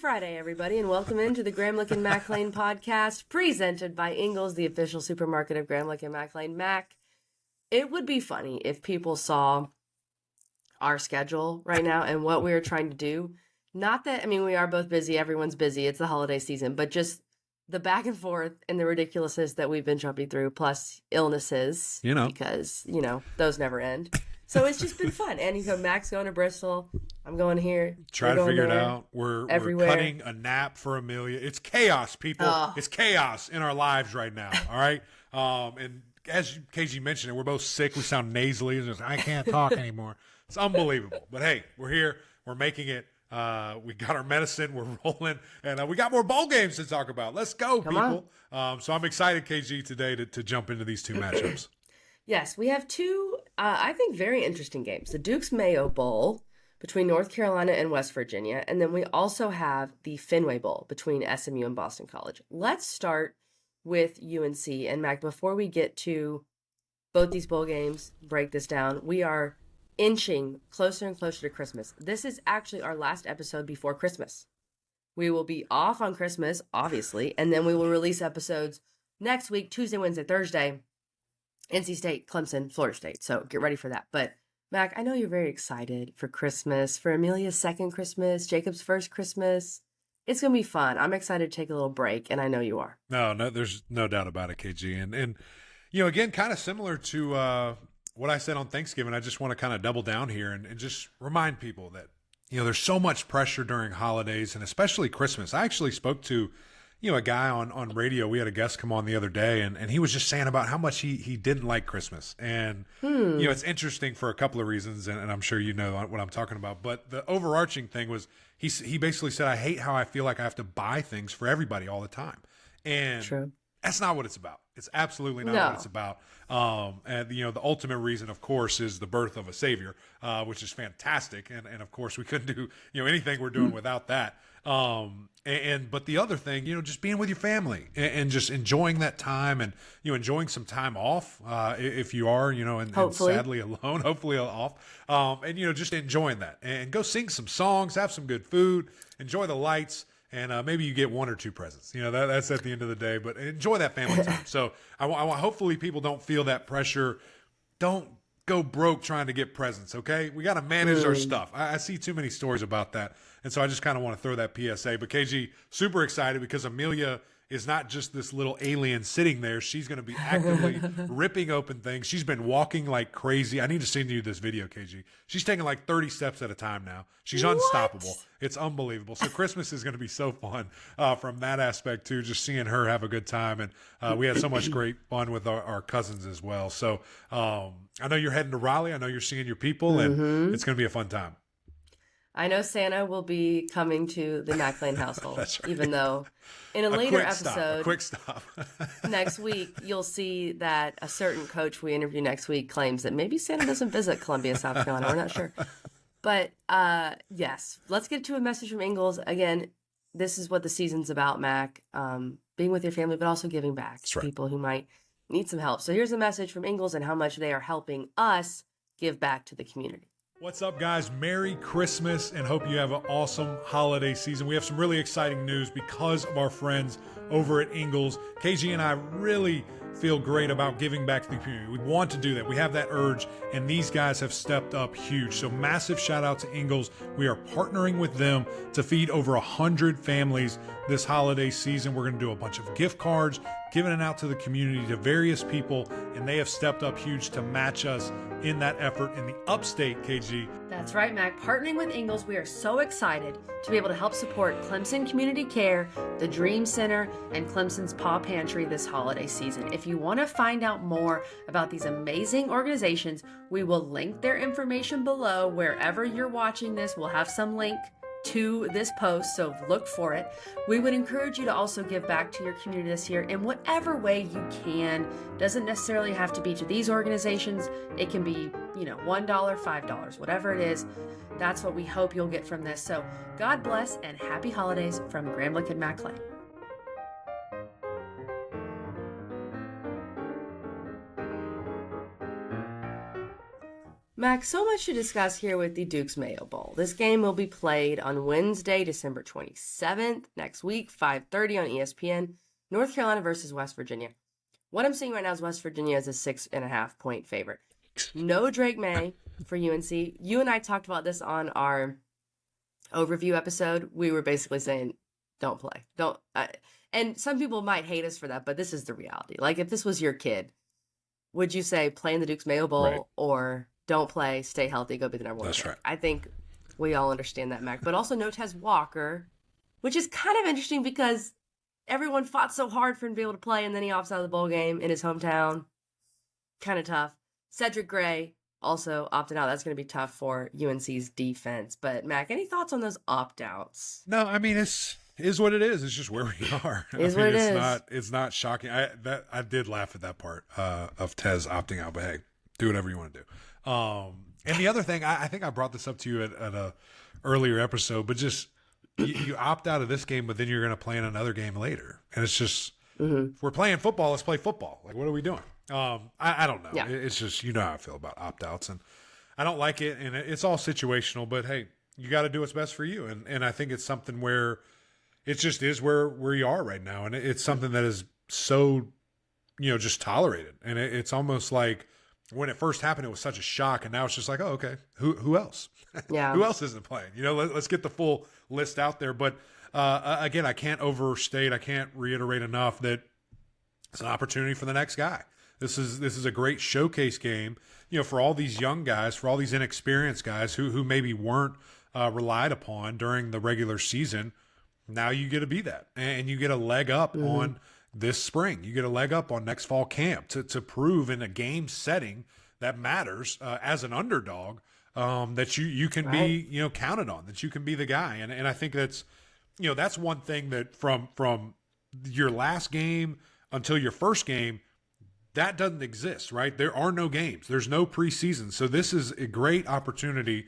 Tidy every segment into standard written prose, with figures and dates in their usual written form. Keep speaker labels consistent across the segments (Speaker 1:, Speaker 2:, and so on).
Speaker 1: Friday, everybody, and welcome into the Gramlich and Lain podcast, presented by Ingles, the official supermarket of Gramlich and Lain. Mac, it would be funny if people saw our schedule right now and what we are trying to do. Not that, we are both busy, everyone's busy, it's the holiday season, but just the back and forth and the ridiculousness that we've been jumping through, plus illnesses, because, those never end. So it's just been fun. And Mac's going to Bristol. I'm going here.
Speaker 2: Try to figure it out. We're cutting a nap for Amelia. It's chaos, people. It's chaos in our lives right now. All right. And as KG mentioned it, we're both sick. We sound nasally. It's just, I can't talk anymore. It's unbelievable. But hey, we're here. We're making it. We got our medicine. We're rolling. And we got more bowl games to talk about. Let's go, people. So I'm excited, KG, today to jump into these two matchups.
Speaker 1: Yes, we have two, I think, very interesting games. The Duke's Mayo Bowl between North Carolina and West Virginia. And then we also have the Fenway Bowl between SMU and Boston College. Let's start with UNC. And Mac, before we get to both these bowl games, break this down, we are inching closer and closer to Christmas. This is actually our last episode before Christmas. We will be off on Christmas, obviously, and then we will release episodes next week, Tuesday, Wednesday, Thursday. NC State, Clemson, Florida State. So get ready for that. But Mac, I know you're very excited for Christmas, for Amelia's second Christmas, Jacob's first Christmas. It's going to be fun. I'm excited to take a little break, and I know you are.
Speaker 2: No, there's no doubt about it, KG. And again, kind of similar to what I said on Thanksgiving, I just want to kind of double down here and just remind people that, there's so much pressure during holidays and especially Christmas. I actually spoke to a guy on radio. We had a guest come on the other day, and he was just saying about how much he didn't like Christmas. And, it's interesting for a couple of reasons, and I'm sure you know what I'm talking about. But the overarching thing was he basically said, I hate how I feel like I have to buy things for everybody all the time. And
Speaker 1: True.
Speaker 2: That's not what it's about. It's absolutely not what it's about. And the ultimate reason, of course, is the birth of a savior, which is fantastic. And of course, we couldn't do anything we're doing without that. But the other thing, just being with your family and just enjoying that time and, enjoying some time off, if you are, and sadly alone, hopefully off, and, just enjoying that and go sing some songs, have some good food, enjoy the lights, and maybe you get one or two presents. That's at the end of the day, but enjoy that family time. So I want, hopefully people don't feel that pressure. Don't go broke trying to get presents, okay? We got to manage our stuff. I see too many stories about that. And so I just kind of want to throw that PSA. But KG, super excited because Amelia is not just this little alien sitting there. She's going to be actively ripping open things. She's been walking like crazy. I need to send you this video, KG. She's taking like 30 steps at a time now. She's unstoppable. It's unbelievable. So Christmas is going to be so fun from that aspect too, just seeing her have a good time. And we had so much great fun with our cousins as well. So I know you're heading to Raleigh. I know you're seeing your people, and it's going to be a fun time.
Speaker 1: I know Santa will be coming to the Lain household.
Speaker 2: That's right.
Speaker 1: Even though in a later episode,
Speaker 2: a quick stop.
Speaker 1: next week, you'll see that a certain coach we interview next week claims that maybe Santa doesn't visit Columbia, South Carolina. We're not sure. But yes, let's get to a message from Ingles. Again, this is what the season's about, Mac. Being with your family, but also giving back to people who might need some help. So here's a message from Ingles and how much they are helping us give back to the community.
Speaker 2: What's up, guys? Merry Christmas, and hope you have an awesome holiday season. We have some really exciting news because of our friends over at Ingles. KG and I really feel great about giving back to the community. We want to do that. We have that urge, and these guys have stepped up huge. So massive shout out to Ingles. We are partnering with them to feed over 100 families this holiday season. We're going to do a bunch of gift cards, giving it out to the community, to various people, and they have stepped up huge to match us in that effort in the upstate, KG.
Speaker 1: That's right, Mac. Partnering with Ingles, we are so excited to be able to help support Clemson Community Care, the Dream Center, and Clemson's Paw Pantry this holiday season. If you want to find out more about these amazing organizations, we will link their information below. Wherever you're watching this, we'll have some link to this post, so look for it. We would encourage you to also give back to your community this year in whatever way you can. Doesn't necessarily have to be to these organizations. It can be, $1, $5, whatever it is. That's what we hope you'll get from this. So God bless and happy holidays from Gramlich and Lain. Max, so much to discuss here with the Duke's Mayo Bowl. This game will be played on Wednesday, December 27th, next week, 5:30 on ESPN. North Carolina versus West Virginia. What I'm seeing right now is West Virginia is a 6.5-point favorite. No Drake May for UNC. You and I talked about this on our overview episode. We were basically saying, don't play. Don't. And some people might hate us for that, but this is the reality. Like, if this was your kid, would you say play in the Duke's Mayo Bowl
Speaker 2: Right.
Speaker 1: or don't play, stay healthy, go be the number one
Speaker 2: That's
Speaker 1: pick?
Speaker 2: right.
Speaker 1: I think we all understand that, Mac. But also no Tez Walker, which is kind of interesting because everyone fought so hard for him to be able to play, and then he opts out of the bowl game in his hometown. Kind of tough. Cedric Gray also opted out. That's going to be tough for UNC's defense. But, Mac, any thoughts on those opt-outs?
Speaker 2: No, I mean, is what it is. It's just where we are.
Speaker 1: Is what it is.
Speaker 2: It's not shocking. I did laugh at that part of Tez opting out, but hey, do whatever you want to do. And the other thing, I think I brought this up to you at a earlier episode, but just you opt out of this game, but then you're going to play in another game later, and it's just if we're playing football, let's play football. Like, what are we doing? I don't know.
Speaker 1: Yeah.
Speaker 2: It's just, you know how I feel about opt outs, and I don't like it, and it's all situational. But hey, you got to do what's best for you, and I think it's something where it just is where you are right now, and it's something that is so, just tolerated, and it's almost like when it first happened, it was such a shock, and now it's just like, oh, okay, who else?
Speaker 1: Yeah.
Speaker 2: Who else isn't playing? Let's get the full list out there. But again, I can't overstate, I can't reiterate enough that it's an opportunity for the next guy. This is a great showcase game, for all these young guys, for all these inexperienced guys who maybe weren't relied upon during the regular season. Now you get to be that, and you get a leg up on this spring. You get a leg up on next fall camp to prove in a game setting that matters as an underdog that you can be counted on, that you can be the guy. And I think that's that's one thing that from your last game until your first game, that doesn't exist, right? There are no games. There's no preseason. So this is a great opportunity,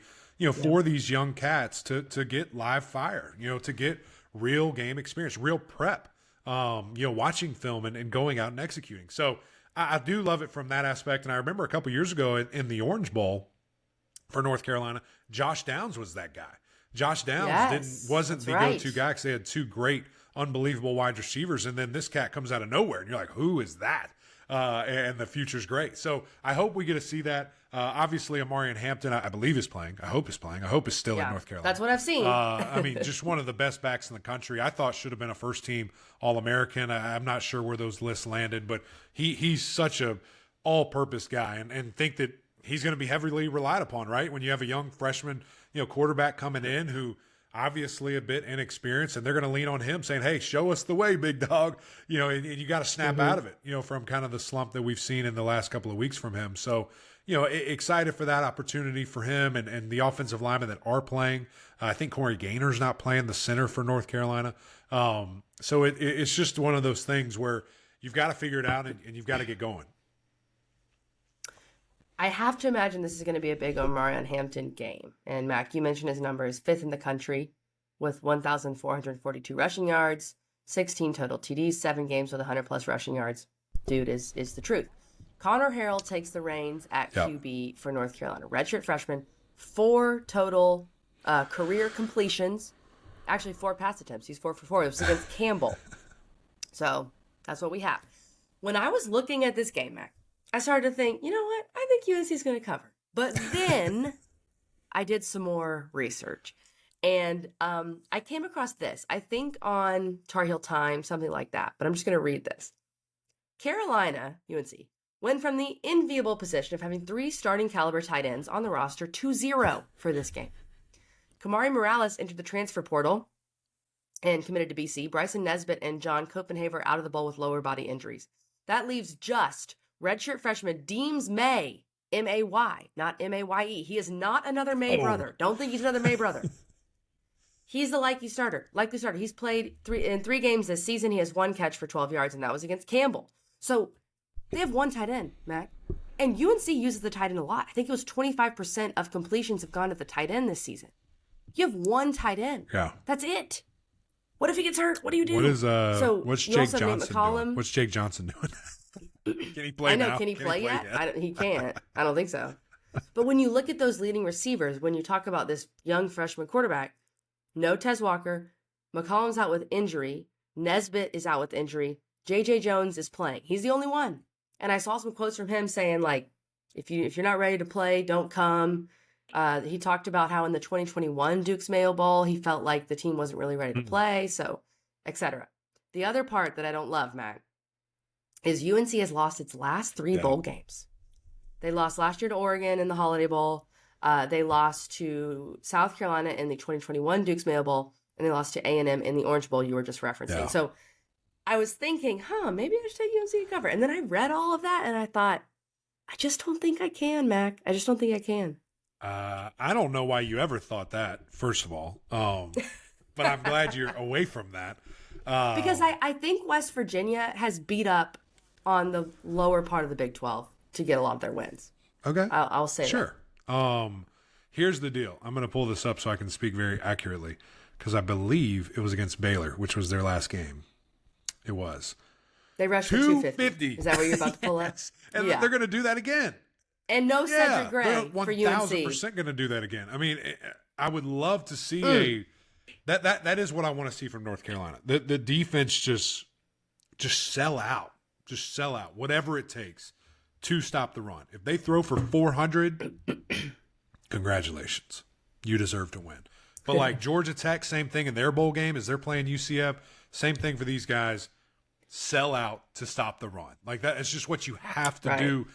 Speaker 2: for these young cats to get live fire, to get real game experience, real prep, watching film and going out and executing. So I do love it from that aspect. And I remember a couple years ago in the Orange Bowl for North Carolina, Josh Downs was that guy. Josh Downs wasn't the go-to guy because they had two great, unbelievable wide receivers. And then this cat comes out of nowhere and you're like, who is that? And the future's great. So I hope we get to see that. Obviously, Amarian Hampton, I believe, is playing. I hope is playing. I hope is still in North Carolina.
Speaker 1: That's what I've seen.
Speaker 2: I mean, just one of the best backs in the country. I thought should have been a first-team All-American. I'm not sure where those lists landed, but he's such a all-purpose guy, and think that he's going to be heavily relied upon, right? When you have a young freshman, quarterback coming in who obviously a bit inexperienced, and they're going to lean on him saying, hey, show us the way, big dog, and you got to snap out of it, from kind of the slump that we've seen in the last couple of weeks from him. So, excited for that opportunity for him and the offensive linemen that are playing. I think Corey Gaynor's not playing, the center for North Carolina. So it's just one of those things where you've got to figure it out and you've got to get going.
Speaker 1: I have to imagine this is going to be a big Omarion Hampton game. And Mac, you mentioned his numbers, 5th in the country with 1,442 rushing yards, 16 total TDs, 7 games with 100-plus rushing yards. Dude is the truth. Connor Harrell takes the reins at QB for North Carolina. Redshirt freshman, 4 total career completions. Actually, 4 pass attempts. He's 4 for 4. It was against Campbell. So that's what we have. When I was looking at this game, Mac, I started to think, you know what? I think UNC is going to cover. But then I did some more research. And I came across this. I think on Tar Heel Times, something like that. But I'm just going to read this. Carolina, UNC, went from the enviable position of having 3 starting caliber tight ends on the roster to 0 for this game. Kamari Morales entered the transfer portal and committed to BC. Bryson Nesbitt and John Copenhaver out of the bowl with lower body injuries. That leaves just redshirt freshman Deems May, M-A-Y, not M-A-Y-E. He is not another May brother. Don't think he's another May brother. He's the likely starter. He's played in 3 games this season. He has 1 catch for 12 yards, and that was against Campbell. So they have 1 tight end, Mac. And UNC uses the tight end a lot. I think it was 25% of completions have gone to the tight end this season. You have 1 tight end.
Speaker 2: Yeah.
Speaker 1: That's it. What if he gets hurt? What do you do?
Speaker 2: What's Jake Johnson doing? What's Jake Johnson doing? Can he play now?
Speaker 1: Can he play yet? He can't. I don't think so. But when you look at those leading receivers, when you talk about this young freshman quarterback, no Tez Walker, McCollum's out with injury, Nesbitt is out with injury, J.J. Jones is playing. He's the only one. And I saw some quotes from him saying, like, if you're not ready to play, don't come. He talked about how in the 2021 Duke's Mayo Bowl, he felt like the team wasn't really ready to play, so etc. The other part that I don't love, Matt, is UNC has lost its last 3 bowl games. They lost last year to Oregon in the Holiday Bowl. They lost to South Carolina in the 2021 Duke's Mayo Bowl, and they lost to A&M in the Orange Bowl you were just referencing.
Speaker 2: Yeah.
Speaker 1: So I was thinking, maybe I should take UNC to cover. And then I read all of that, and I thought, I just don't think I can, Mac. I just don't think I can.
Speaker 2: I don't know why you ever thought that, first of all. But I'm glad you're away from that.
Speaker 1: Because I think West Virginia has beat up on the lower part of the Big 12 to get a lot of their wins.
Speaker 2: Okay.
Speaker 1: I'll say
Speaker 2: sure. Here's the deal. I'm going to pull this up so I can speak very accurately because I believe it was against Baylor, which was their last game. It was.
Speaker 1: They rushed for 250. Is that what you're about to pull
Speaker 2: yes. Up? And they're going to do that again.
Speaker 1: And no Cedric Gray for UNC.
Speaker 2: 1,000% going to do that again. I mean, I would love to see that is what I want to see from North Carolina. The defense just sell out. Just sell out. Whatever it takes to stop the run. If they throw for 400, congratulations. You deserve to win. But like Georgia Tech, same thing in their bowl game as they're playing UCF. Same thing for these guys. Sell out to stop the run. Like that. It's just what you have to do.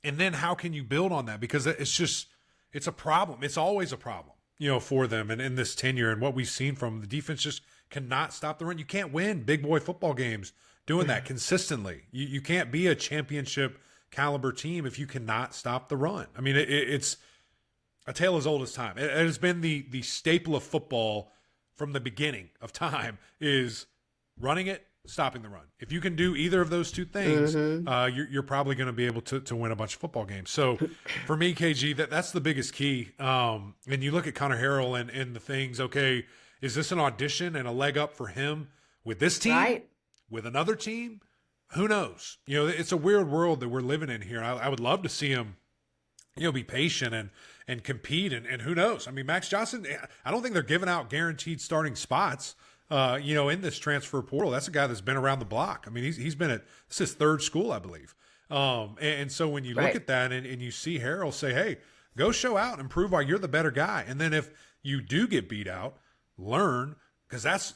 Speaker 2: And then how can you build on that? Because it's a problem. It's always a problem, for them and in this tenure and what we've seen from them. The defense just cannot stop the run. You can't win big boy football games doing that consistently. You can't be a championship caliber team if you cannot stop the run. I mean, it's a tale as old as time. It has been the staple of football from the beginning of time is running it, stopping the run. If you can do either of those two things, you're probably going to be able to win a bunch of football games. So for me, KG, that's the biggest key. And you look at Connor Harrell and the things, okay, is this an audition and a leg up for him with this team?
Speaker 1: Right.
Speaker 2: With another team? Who knows? It's a weird world that we're living in here. I would love to see him, be patient and compete. And who knows? I mean, Max Johnson, I don't think they're giving out guaranteed starting spots. In this transfer portal. That's a guy that's been around the block. I mean, he's been this is his third school, I believe. And so when you look at that and you see Harrell say, hey, go show out and prove why you're the better guy. And then if you do get beat out, learn, because that's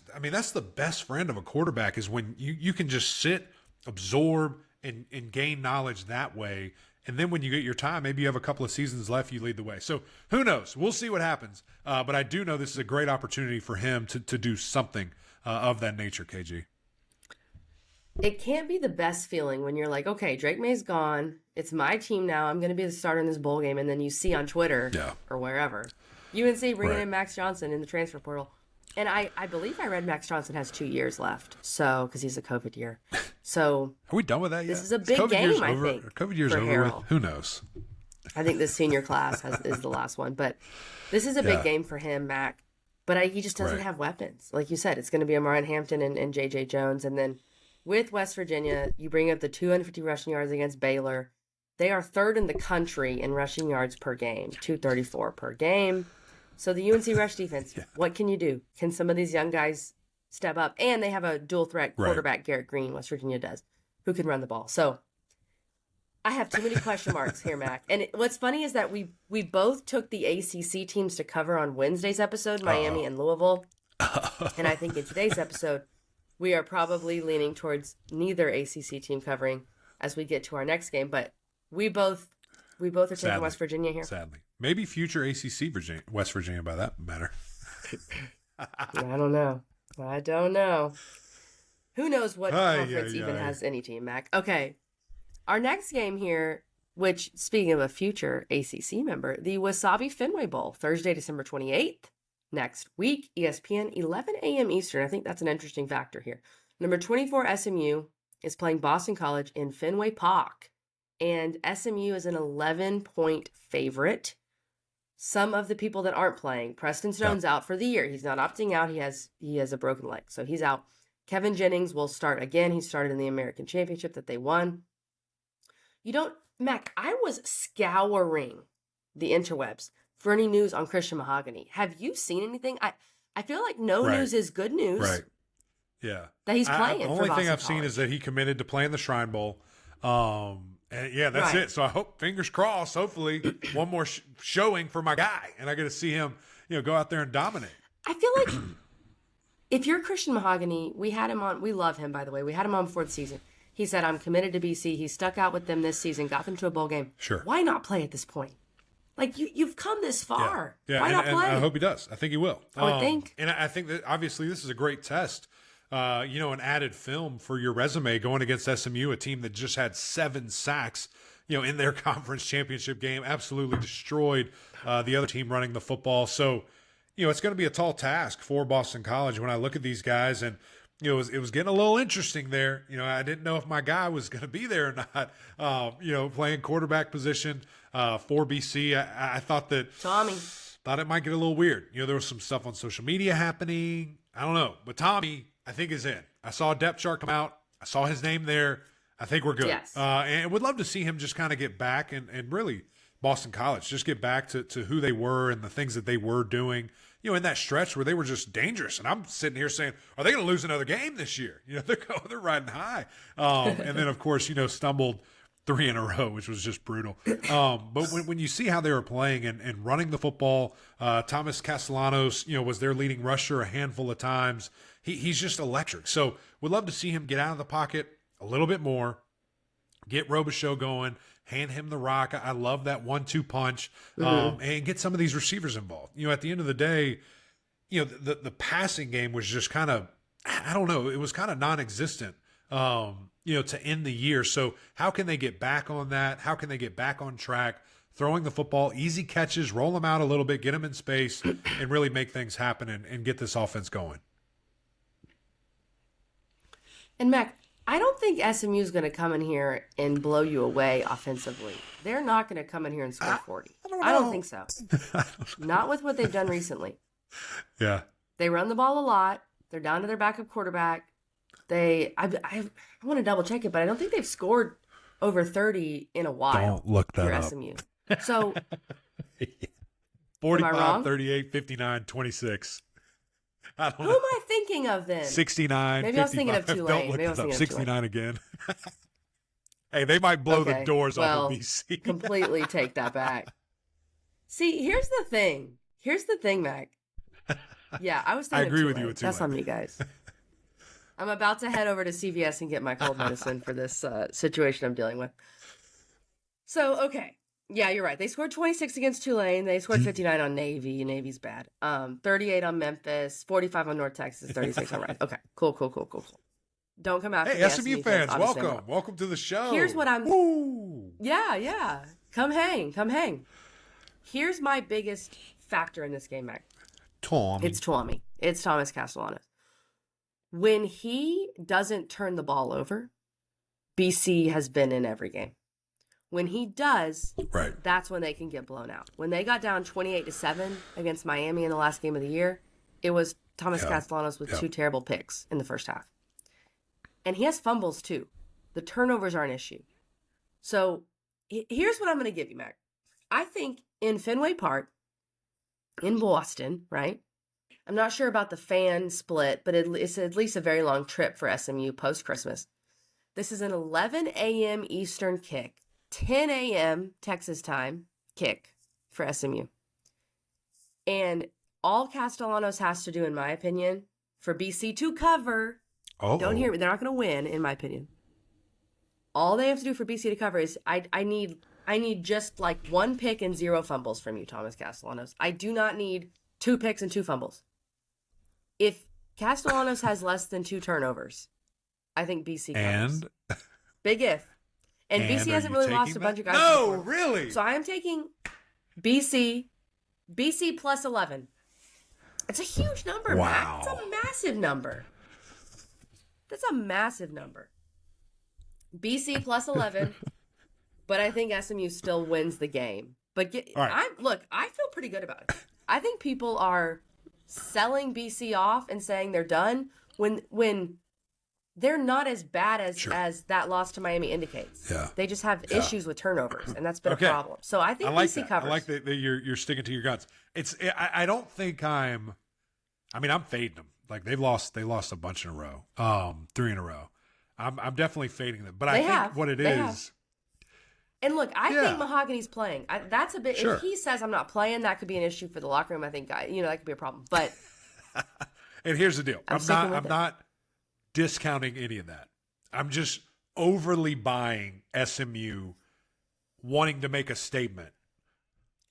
Speaker 2: the best friend of a quarterback is when you can just sit, absorb, and gain knowledge that way. And then when you get your time, maybe you have a couple of seasons left, you lead the way. So who knows? We'll see what happens. But I do know this is a great opportunity for him to do something of that nature, KG.
Speaker 1: It can't be the best feeling when you're like, okay, Drake May's gone. It's my team now. I'm going to be the starter in this bowl game. And then you see on Twitter or wherever, UNC bringing in Max Johnson in the transfer portal. And I believe I read Max Johnson has 2 years left. So, because he's a COVID year. So.
Speaker 2: Are we done with that yet?
Speaker 1: This is a big game, I think.
Speaker 2: Are COVID year's over with? Who knows?
Speaker 1: I think the senior class is the last one. But this is a big game for him, Mac. But he just doesn't have weapons. Like you said, it's going to be Amarian Hampton and J.J. Jones. And then with West Virginia, you bring up the 250 rushing yards against Baylor. They are third in the country in rushing yards per game, 234 per game. So the UNC rush defense, what can you do? Can some of these young guys step up? And they have a dual threat quarterback, Garrett Green, West Virginia does, who can run the ball. So I have too many question marks here, Mac. And what's funny is that we both took the ACC teams to cover on Wednesday's episode, Miami and Louisville. And I think in today's episode, we are probably leaning towards neither ACC team covering as we get to our next game. But we both are taking West Virginia here.
Speaker 2: Sadly. Maybe future ACC West Virginia by that matter.
Speaker 1: I don't know. Who knows what conference even has any team, Mac? Okay. Our next game here, which, speaking of a future ACC member, the Wasabi Fenway Bowl, Thursday, December 28th, next week, ESPN, 11 a.m. Eastern. I think that's an interesting factor here. Number 24, SMU, is playing Boston College in Fenway Park, and SMU is an 11-point favorite. Some of the people that aren't playing, Preston Stone's out for the year. He's not opting out. He has a broken leg, so he's out. Kevin Jennings will start again. He started in the American Championship that they won. Mac, I was scouring the interwebs for any news on Christian Mahogany. Have you seen anything? I feel like no news is good news.
Speaker 2: Right. Yeah.
Speaker 1: That he's playing.
Speaker 2: The only thing I've seen is that he committed to playing the Shrine Bowl. And yeah, that's it. So I hope, fingers crossed, hopefully one more showing for my guy, and I get to see him, go out there and dominate.
Speaker 1: I feel like if you're Christian Mahogany, we had him on. We love him, by the way. We had him on before the season. He said, "I'm committed to BC." He stuck out with them this season, got them to a bowl game.
Speaker 2: Sure.
Speaker 1: Why not play at this point? Like you've come this far.
Speaker 2: Yeah.
Speaker 1: Why not play?
Speaker 2: And I hope he does. I think he will.
Speaker 1: I would think.
Speaker 2: And I think that obviously this is a great test. An added film for your resume going against SMU, a team that just had 7 sacks, in their conference championship game, absolutely destroyed the other team running the football. So, it's going to be a tall task for Boston College when I look at these guys. And, it was getting a little interesting there. I didn't know if my guy was going to be there or not, playing quarterback position for BC. I thought that
Speaker 1: Tommy
Speaker 2: thought it might get a little weird. There was some stuff on social media happening. I don't know. But Tommy, I think, is in. I saw a depth chart come out. I saw his name there. I think we're good.
Speaker 1: Yes.
Speaker 2: And would love to see him just kind of get back and really Boston College, just get back to who they were and the things that they were doing, in that stretch where they were just dangerous. And I'm sitting here saying, are they going to lose another game this year? They're riding high. And then, of course, stumbled 3 in a row, which was just brutal. But when you see how they were playing and running the football, Thomas Castellanos, was their leading rusher a handful of times. He's just electric. So we'd love to see him get out of the pocket a little bit more, get Robichaux going, hand him the rock. I love that 1-2 punch, and get some of these receivers involved. At the end of the day, the passing game was just kind of, I don't know, it was kind of non-existent, to end the year. So how can they get back on that? How can they get back on track? Throwing the football, easy catches, roll them out a little bit, get them in space, and really make things happen and get this offense going.
Speaker 1: And Mac, I don't think SMU is going to come in here and blow you away offensively. They're not going to come in here and score 40. I don't think so. Not with what they've done recently.
Speaker 2: Yeah.
Speaker 1: They run the ball a lot. They're down to their backup quarterback. I want to double check it, but I don't think they've scored over 30 in a while.
Speaker 2: Don't look that up.
Speaker 1: SMU. So
Speaker 2: 45, 38, 59, 26. I don't know.
Speaker 1: Who am I thinking of then?
Speaker 2: 69,
Speaker 1: Maybe 55. I was thinking of Tulane.
Speaker 2: Don't look that up. 69 again. Hey, they might blow the doors off of BC.
Speaker 1: Completely take that back. See, here's the thing. Mac. Yeah, I was thinking
Speaker 2: I agree
Speaker 1: of
Speaker 2: with you with Tulane.
Speaker 1: That's on me, guys. I'm about to head over to CVS and get my cold medicine for this situation I'm dealing with. So, okay. Yeah, you're right. They scored 26 against Tulane. They scored 59 on Navy. Navy's bad. 38 on Memphis, 45 on North Texas, 36 on Rice. Okay, cool. Don't come after me.
Speaker 2: Hey, SMU fans, welcome. Welcome to the show.
Speaker 1: Here's what I'm...
Speaker 2: Woo!
Speaker 1: Yeah. Come hang. Here's my biggest factor in this game, Mac. It's Tommy. It's Thomas Castellanos. When he doesn't turn the ball over, BC has been in every game. When he does,
Speaker 2: right,
Speaker 1: that's when they can get blown out. When they got down 28-7 against Miami in the last game of the year, it was Thomas Castellanos with 2 terrible picks in the first half. And he has fumbles too. The turnovers are an issue. So here's what I'm going to give you, Mac. I think in Fenway Park, in Boston, right? I'm not sure about the fan split, but it's at least a very long trip for SMU post-Christmas. This is an 11 a.m. Eastern kick. 10 a.m. Texas time kick for SMU. And all Castellanos has to do, in my opinion, for BC to cover, don't hear me, they're not going to win, in my opinion. All they have to do for BC to cover is I need just like 1 pick and 0 fumbles from you, Thomas Castellanos. I do not need 2 picks and 2 fumbles. If Castellanos has less than 2 turnovers, I think BC covers.
Speaker 2: And?
Speaker 1: Big if. And BC hasn't really lost a bunch of guys.
Speaker 2: No,
Speaker 1: before.
Speaker 2: really?
Speaker 1: So I am taking BC plus 11. It's a huge number,
Speaker 2: wow.
Speaker 1: Matt. It's a massive number. That's a massive number. BC plus 11, but I think SMU still wins the game. But I feel pretty good about it. I think people are selling BC off and saying they're done when they're not as bad as
Speaker 2: Sure.
Speaker 1: as that loss to Miami indicates.
Speaker 2: Yeah.
Speaker 1: They just have issues with turnovers, and that's been a problem. So I think BC covers.
Speaker 2: I like that you're sticking to your guns. I don't think I'm fading them. Like they lost a bunch in a row, 3 in a row. I'm definitely fading them, but I think what it is.
Speaker 1: And look, I think Mahogany's playing. That's a bit.
Speaker 2: Sure.
Speaker 1: If he says I'm not playing, that could be an issue for the locker room. I think that could be a problem. But
Speaker 2: and here's the deal: I'm not discounting any of that. I'm just overly buying SMU, wanting to make a statement.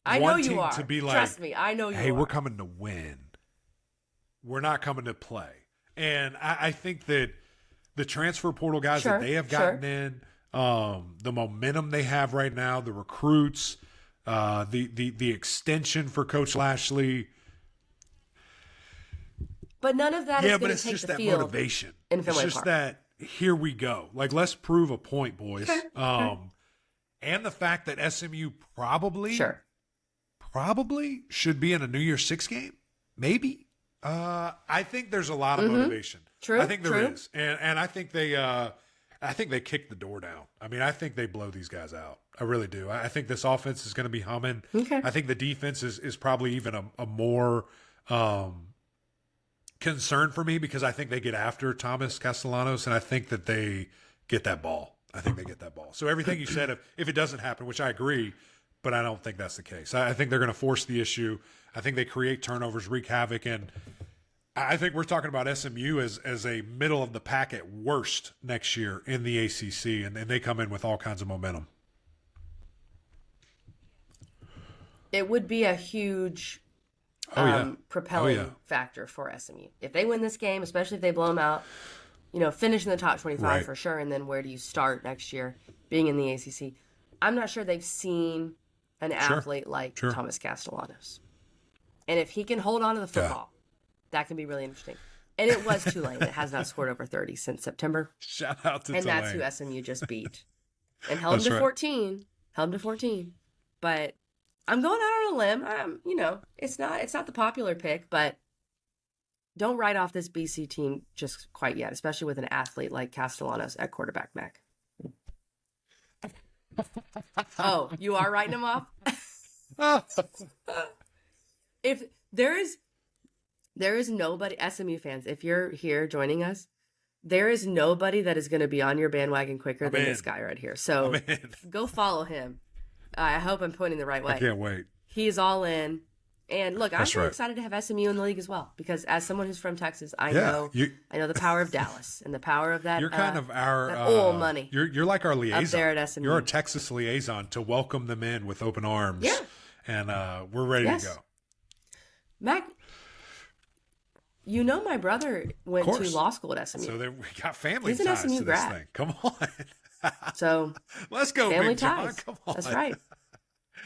Speaker 1: I know you are.
Speaker 2: To be like,
Speaker 1: trust me, I know you are.
Speaker 2: Hey, we're coming to win. We're not coming to play. And I think that the transfer portal guys that they have gotten in, the momentum they have right now, the recruits, the extension for Coach Lashley.
Speaker 1: But none of that is going to take the field. Yeah, but it's
Speaker 2: just that motivation. It's just that, here we go. Like, let's prove a point, boys.
Speaker 1: Okay.
Speaker 2: And the fact that SMU probably should be in a New Year's Six game, maybe. I think there's a lot of motivation.
Speaker 1: True.
Speaker 2: I think there is, and I think they kick the door down. I mean, I think they blow these guys out. I really do. I think this offense is going to be humming.
Speaker 1: Okay.
Speaker 2: I think the defense is probably even a more concern for me, because I think they get after Thomas Castellanos, and I think that they get that ball. So everything you said, if it doesn't happen, which I agree, but I don't think that's the case. I think they're going to force the issue. I think they create turnovers, wreak havoc, and I think we're talking about SMU as a middle of the pack at worst next year in the ACC, and they come in with all kinds of momentum.
Speaker 1: It would be a huge propelling factor for SMU. If they win this game, especially if they blow them out, finish in the top 25 for sure, and then where do you start next year being in the ACC? I'm not sure they've seen an athlete like Thomas Castellanos. And if he can hold on to the football, that can be really interesting. And it was Tulane that has not scored over 30 since September.
Speaker 2: Shout out to Tulane.
Speaker 1: And that's who SMU just beat. And held them to 14. Held them to 14. But I'm going out on a limb. It's not the popular pick, but don't write off this BC team just quite yet, especially with an athlete like Castellanos at quarterback, Mac. Oh, you are writing him off? If there is nobody, SMU fans, if you're here joining us, there is nobody that is going to be on your bandwagon quicker than this guy right here. So go follow him. I hope I'm pointing the right way.
Speaker 2: I can't wait.
Speaker 1: He's all in. And look, I'm really excited to have SMU in the league as well, because as someone who's from Texas, I know the power of Dallas and the power of that.
Speaker 2: You're kind of our
Speaker 1: oil money.
Speaker 2: You're like our liaison
Speaker 1: up there at SMU.
Speaker 2: You're our Texas liaison to welcome them in with open arms.
Speaker 1: Yeah,
Speaker 2: and we're ready to go.
Speaker 1: Mac, my brother went to law school at SMU.
Speaker 2: So we got family ties to this thing. Come on.
Speaker 1: So
Speaker 2: let's go,
Speaker 1: family
Speaker 2: Big John.
Speaker 1: ties.
Speaker 2: Come on.
Speaker 1: That's right.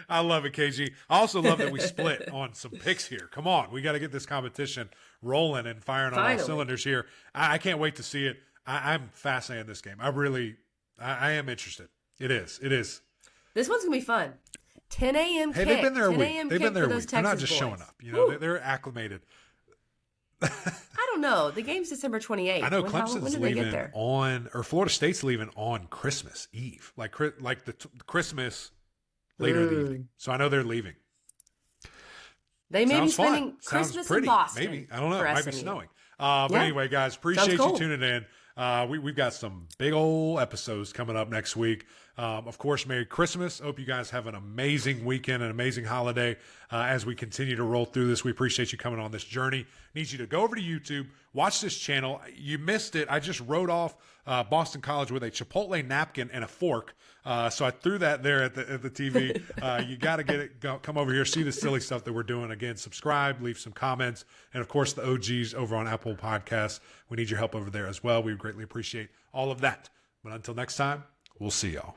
Speaker 2: I love it, KG. I also love that we split on some picks here. Come on. We got to get this competition rolling and firing on all cylinders here. I can't wait to see it. I'm fascinated in this game. I am interested. It is.
Speaker 1: This one's going to be fun. 10 a.m.
Speaker 2: Hey,
Speaker 1: kick.
Speaker 2: they've been there a week.
Speaker 1: They've been there a week.
Speaker 2: They're not just showing up. They're acclimated.
Speaker 1: I don't know. The game's December 28th.
Speaker 2: I know Clemson's leaving or Florida State's leaving on Christmas Eve. Like the Christmas later in the evening. So I know they're leaving.
Speaker 1: They may be spending Christmas in Boston.
Speaker 2: Maybe. I don't know. It might be snowing. But anyway, guys, appreciate you tuning in. We've got some big old episodes coming up next week. Of course, Merry Christmas. Hope you guys have an amazing weekend, an amazing holiday as we continue to roll through this. We appreciate you coming on this journey. Need you to go over to YouTube, watch this channel. You missed it. I just wrote off Boston College with a Chipotle napkin and a fork. So I threw that there at the TV. You got to get it. Come over here, see the silly stuff that we're doing. Again, subscribe, leave some comments. And, of course, the OGs over on Apple Podcasts. We need your help over there as well. We would greatly appreciate all of that. But until next time, we'll see y'all.